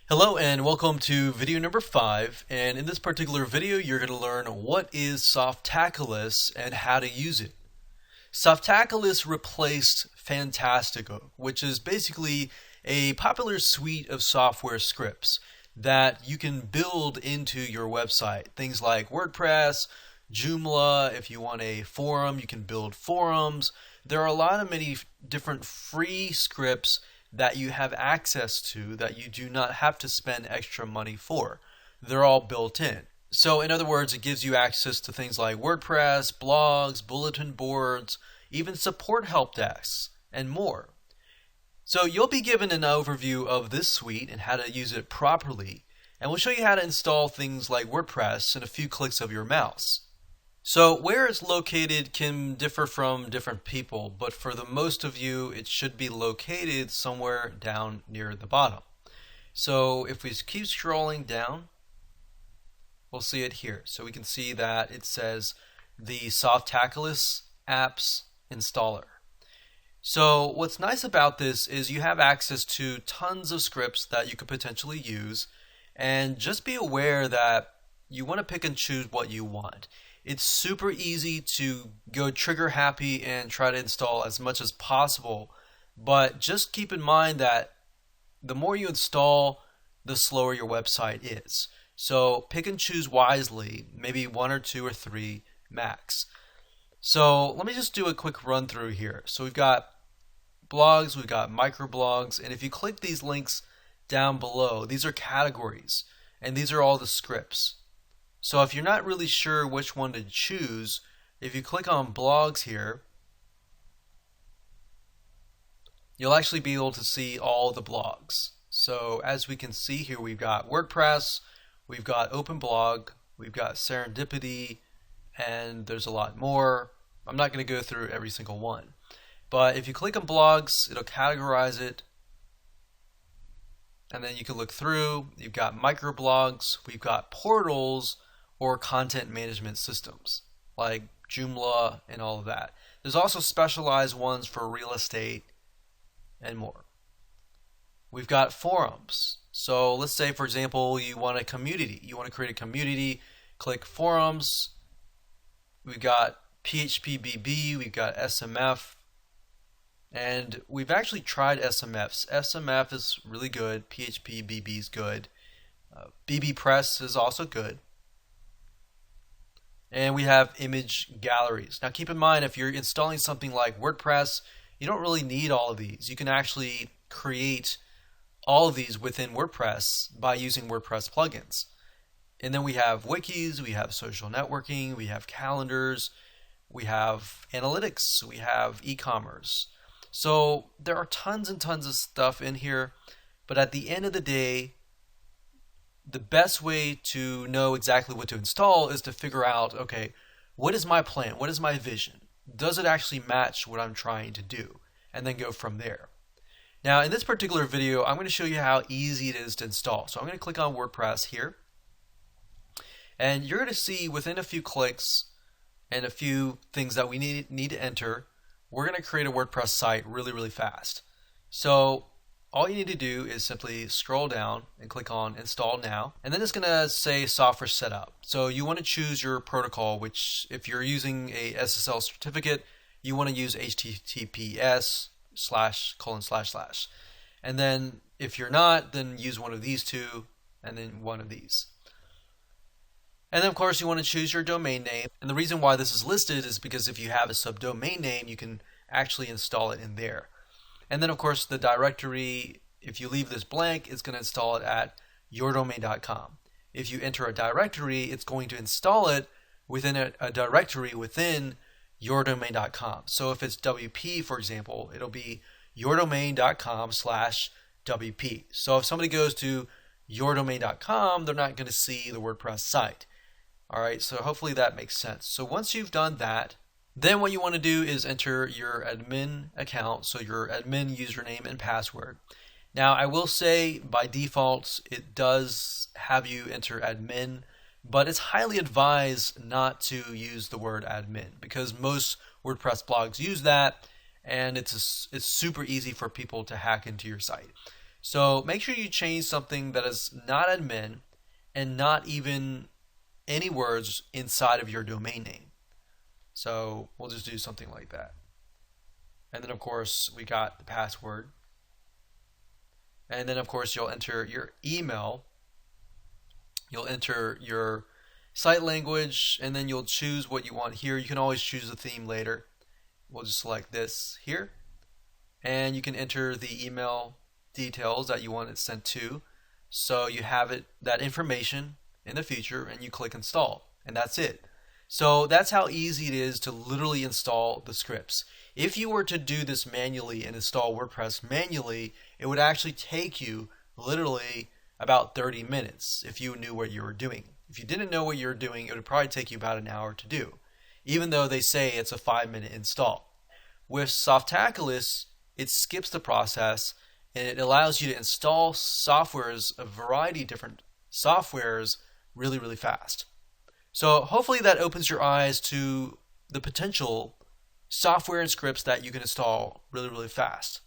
Hello and welcome to video number 5, and in this particular video you're going to learn what is Softaculous and how to use it. Softaculous replaced Fantastico, which is basically a popular suite of software scripts that you can build into your website. Things like WordPress, Joomla. If you want a forum, you can build forums. There are a lot of many different free scripts that you have access to that you do not have to spend extra money for. They're all built in. So in other words, it gives you access to things like WordPress, blogs, bulletin boards, even support help desks, and more. So you'll be given an overview of this suite and how to use it properly, and we'll show you how to install things like WordPress in a few clicks of your mouse. So where it's located can differ from different people, but for the most of you, it should be located somewhere down near the bottom. So if we keep scrolling down, we'll see it here. So we can see that it says the Softaculous Apps Installer. So what's nice about this is you have access to tons of scripts that you could potentially use, and just be aware that you want to pick and choose what you want. It's super easy to go trigger happy and try to install as much as possible, but just keep in mind that the more you install, the slower your website is. So pick and choose wisely, maybe 1 or 2 or 3 max. So let me just do a quick run through here. So we've got blogs, we've got microblogs, and if you click these links down below, these are categories, and these are all the scripts. So if you're not really sure which one to choose, if you click on blogs here, you'll actually be able to see all the blogs. So as we can see here, we've got WordPress, we've got OpenBlog, we've got Serendipity, and there's a lot more. I'm not going to go through every single one. But if you click on blogs, it'll categorize it, and then you can look through. You've got microblogs, we've got portals, or content management systems like Joomla and all of that. There's also specialized ones for real estate and more. We've got forums. So let's say, for example, you want a community. You want to create a community, click forums. We've got PHPBB, we've got SMF, and we've actually tried SMFs. SMF is really good. PHPBB is good. BBPress is also good. And we have image galleries. Now keep in mind, if you're installing something like WordPress, you don't really need all of these. You can actually create all of these within WordPress by using WordPress plugins. And then we have wikis, we have social networking, we have calendars, we have analytics, we have e-commerce. So there are tons and tons of stuff in here, but at the end of the day, the best way to know exactly what to install is to figure out, okay, what is my plan? What is my vision? Does it actually match what I'm trying to do? And then go from there. Now, in this particular video, I'm going to show you how easy it is to install. So I'm going to click on WordPress here. And you're going to see within a few clicks and a few things that we need to enter, we're going to create a WordPress site really, really fast. So all you need to do is simply scroll down and click on Install Now, and then it's going to say Software Setup. So you want to choose your protocol, which if you're using a SSL certificate, you want to use HTTPS // and then if you're not, then use one of these two and then one of these. And then of course you want to choose your domain name, and the reason why this is listed is because if you have a subdomain name, you can actually install it in there. And then of course the directory, if you leave this blank, it's going to install it at yourdomain.com. If you enter a directory, it's going to install it within a directory within yourdomain.com. So if it's WP, for example, it'll be yourdomain.com/WP. So if somebody goes to yourdomain.com, they're not going to see the WordPress site. All right, so hopefully that makes sense. So once you've done that, then what you want to do is enter your admin account, so your admin username and password. Now I will say by default it does have you enter admin, but it's highly advised not to use the word admin because most WordPress blogs use that, and it's super easy for people to hack into your site. So make sure you change something that is not admin and not even any words inside of your domain name. So we'll just do something like that. And then of course we got the password. And then of course you'll enter your email. You'll enter your site language, and then you'll choose what you want here. You can always choose a theme later. We'll just select this here. And you can enter the email details that you want it sent to. So you have that information in the future, and you click install, and that's it. So that's how easy it is to literally install the scripts. If you were to do this manually and install WordPress manually, it would actually take you literally about 30 minutes if you knew what you were doing. If you didn't know what you were doing, it would probably take you about an hour to do, even though they say it's a 5-minute install. With Softaculous, it skips the process and it allows you to install softwares, a variety of different softwares, really, really fast. So hopefully that opens your eyes to the potential software and scripts that you can install really, really fast.